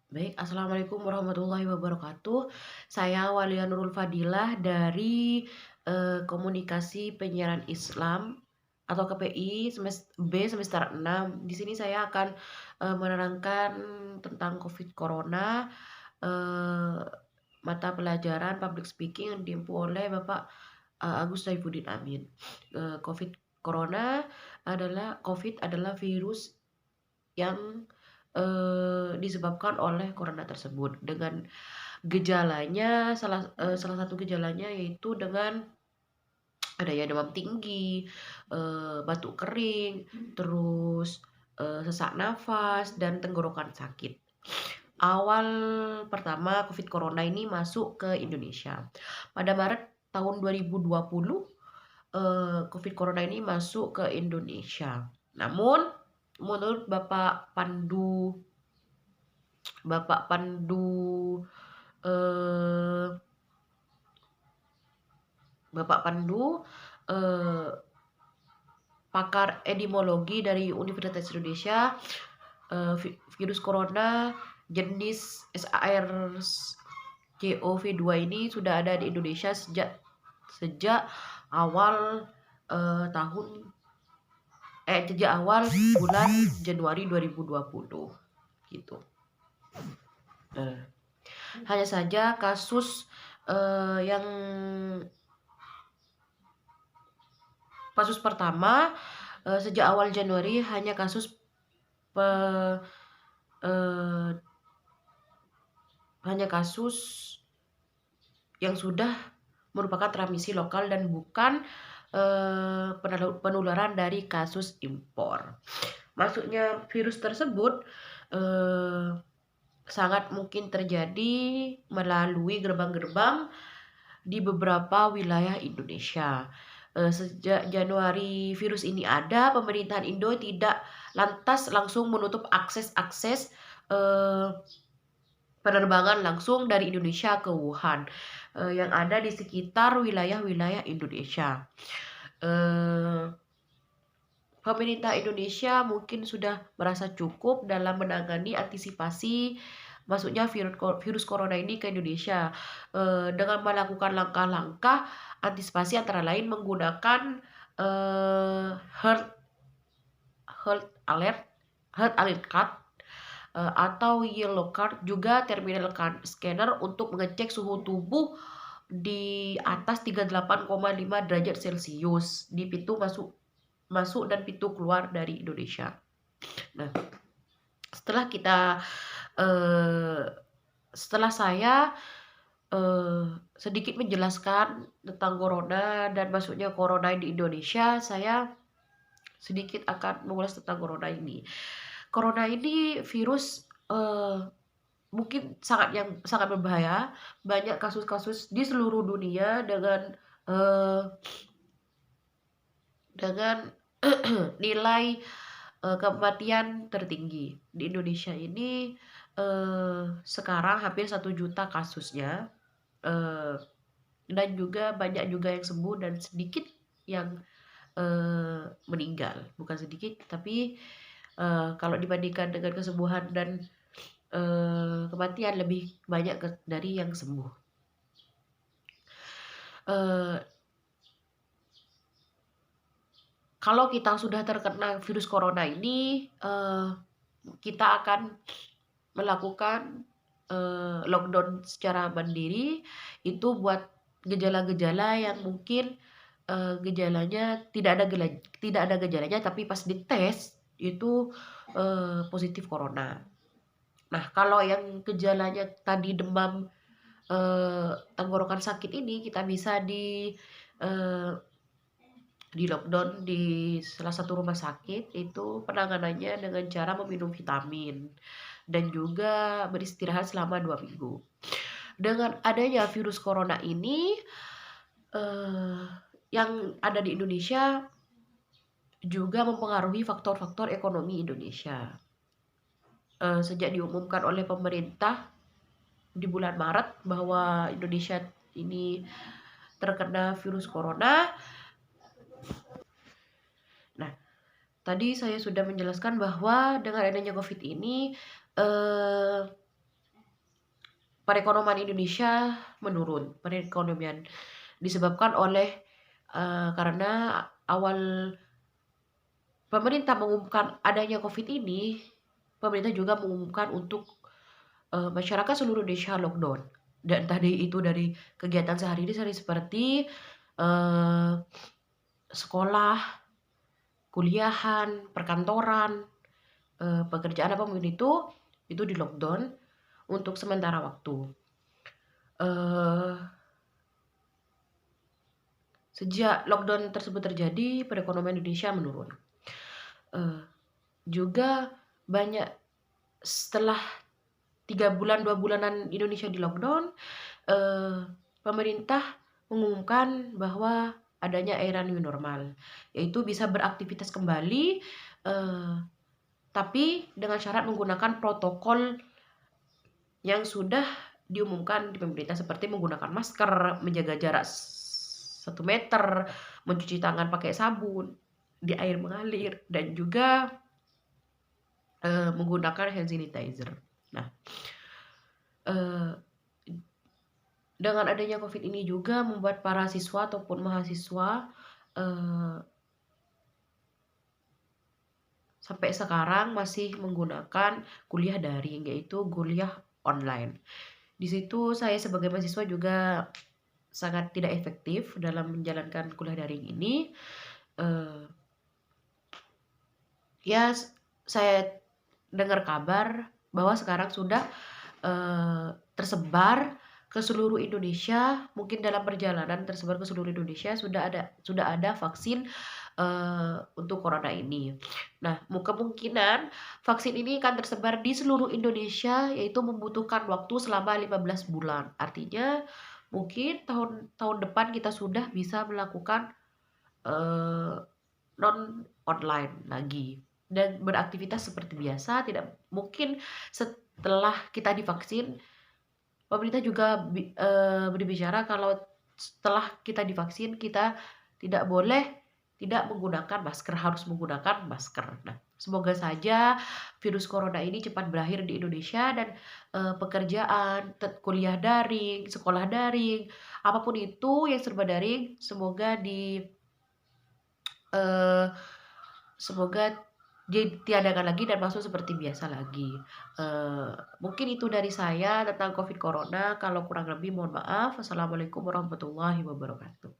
Baik, Assalamualaikum warahmatullahi wabarakatuh. Saya Walia Nurul Fadilah dari Komunikasi Penyiaran Islam atau KPI semester 6. Di sini saya akan menerangkan tentang COVID Corona, eh, mata pelajaran public speaking yang ditempuh oleh Bapak Agus Saifuddin Amin. COVID adalah virus yang disebabkan oleh corona tersebut. Dengan gejalanya, salah satu gejalanya yaitu dengan adanya demam tinggi, batuk kering, terus sesak nafas dan tenggorokan sakit. Awal pertama COVID Corona ini masuk ke Indonesia. Pada Maret tahun 2020, COVID Corona ini masuk ke Indonesia. Namun, menurut Bapak Pandu, eh, Bapak Pandu, eh, pakar epidemiologi dari Universitas Indonesia, virus corona jenis SARS-CoV-2 ini sudah ada di Indonesia sejak awal bulan Januari 2020 gitu. Hanya saja kasus yang pertama sejak awal Januari hanya kasus yang sudah merupakan transmisi lokal dan bukan penularan dari kasus impor. Masuknya virus tersebut sangat mungkin terjadi melalui gerbang-gerbang di beberapa wilayah Indonesia. Sejak Januari virus ini ada, pemerintahan Indo tidak lantas langsung menutup akses penerbangan langsung dari Indonesia ke Wuhan yang ada di sekitar wilayah-wilayah Indonesia. Pemerintah Indonesia mungkin sudah merasa cukup dalam menangani antisipasi masuknya virus corona ini ke Indonesia dengan melakukan langkah-langkah antisipasi antara lain menggunakan health alert card atau yellow card, juga terminal scanner untuk mengecek suhu tubuh di atas 38,5 derajat Celcius di pintu masuk dan pintu keluar dari Indonesia. Nah, setelah saya sedikit menjelaskan tentang corona dan masuknya corona di Indonesia, saya sedikit akan mengulas tentang corona ini. Corona ini virus mungkin sangat berbahaya. Banyak kasus-kasus di seluruh dunia dengan nilai kematian tertinggi. Di Indonesia ini sekarang hampir 1 juta kasusnya, dan juga banyak juga yang sembuh dan sedikit yang meninggal. Bukan sedikit, tapi kalau dibandingkan dengan kesembuhan dan kematian lebih banyak dari yang sembuh. Kalau kita sudah terkena virus corona ini, kita akan melakukan lockdown secara mandiri. Itu buat gejala-gejala yang mungkin gejalanya tidak ada gejalanya, tapi pas dites itu positif corona. Nah, kalau yang gejalanya tadi demam, tenggorokan sakit ini, kita bisa di lockdown di salah satu rumah sakit. Itu penanganannya dengan cara meminum vitamin dan juga beristirahat selama 2 minggu. Dengan adanya virus corona ini yang ada di Indonesia juga mempengaruhi faktor-faktor ekonomi Indonesia. Sejak diumumkan oleh pemerintah di bulan Maret bahwa Indonesia ini terkena virus corona. Nah, tadi saya sudah menjelaskan bahwa dengan adanya COVID ini perekonomian Indonesia menurun. Perekonomian disebabkan oleh karena awal pemerintah mengumumkan adanya COVID ini, pemerintah juga mengumumkan untuk masyarakat seluruh Indonesia lockdown. Dan tadi itu dari kegiatan sehari-hari seperti eh, sekolah, kuliahan, perkantoran, pekerjaan apapun itu di lockdown untuk sementara waktu. Eh, Sejak lockdown tersebut terjadi, perekonomian Indonesia menurun. Juga banyak setelah 3 bulan 2 bulanan Indonesia di lockdown, pemerintah mengumumkan bahwa adanya era new normal, yaitu bisa beraktivitas kembali, tapi dengan syarat menggunakan protokol yang sudah diumumkan di pemerintah, seperti menggunakan masker, menjaga jarak 1 meter, mencuci tangan pakai sabun di air mengalir, dan juga menggunakan hand sanitizer. Nah, dengan adanya COVID ini juga membuat para siswa ataupun mahasiswa sampai sekarang masih menggunakan kuliah daring, yaitu kuliah online. Di situ saya sebagai mahasiswa juga sangat tidak efektif dalam menjalankan kuliah daring ini. Ya, saya dengar kabar bahwa sekarang sudah tersebar ke seluruh Indonesia, mungkin dalam perjalanan tersebar ke seluruh Indonesia sudah ada vaksin untuk corona ini. Nah, kemungkinan vaksin ini akan tersebar di seluruh Indonesia, yaitu membutuhkan waktu selama 15 bulan. Artinya mungkin tahun depan kita sudah bisa melakukan non online lagi dan beraktivitas seperti biasa. Tidak mungkin setelah kita divaksin, pemerintah juga berbicara kalau setelah kita divaksin kita tidak boleh tidak menggunakan masker, harus menggunakan masker. Nah, semoga saja virus corona ini cepat berakhir di Indonesia dan pekerjaan, kuliah daring, sekolah daring, apapun itu yang serba daring, semoga ditiadakan lagi dan masuk seperti biasa lagi. Mungkin itu dari saya tentang COVID Corona. Kalau kurang lebih mohon maaf. Wassalamualaikum warahmatullahi wabarakatuh.